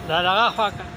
دا دغه خوا که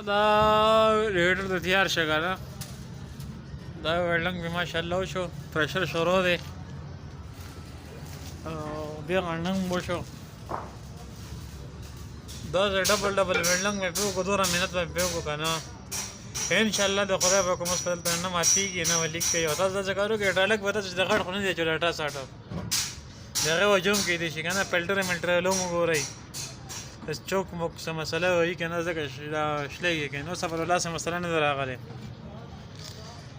دا radiator तो तैयार शगा ना دا वेल्डिंग भी माशाल्लाह शो प्रेशर शरोع दे बे गणंग बोशो دا डबल वेल्डिंग में पे को दूर मेहनत में पे को करना इंशाल्लाह तो खराब को मसल पे ना माती की ना लिख के होता जा करो के डालक पता जगड़ खने दे चलाटा साटो दरे वजूम की दी शिकाना पेल्टर मेल्टर लो मो रही بس چوک مو څه مسله وایي که نه ځکه شلېږي که نو سفر الله څه مسله نه ده راغلې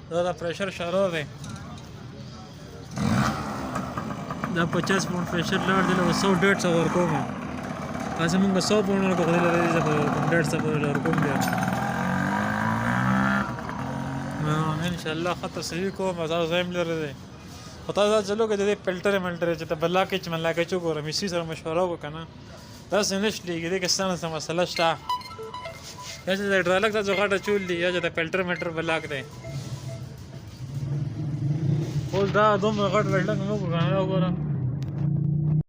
دا د پریشر شروع دی دا 50 پاونډ پریشر لاړ دی لکه 100-150 ورکوم هسې مونږ 100 پاونډ ورکو خو دې لري زه به ورکوم 150 پورې ورکوم بیا انشاءالله ښه تصحیح کوم تاسو زایم لري دی خو تاسو چلو که د دې فلټر ملټر چې ته بلاکېچ ملاکېچ وګورم اسی سره مشوره وکړه که نه داسې نشلېږي دې کې ستانه څه مسله شته یا چې د ډرالک ته غاټه چول دي یا چې د فلټر میټر بلاک دی اوس دا دومره غټ ویلډنګ مې وکړو که نه وګوره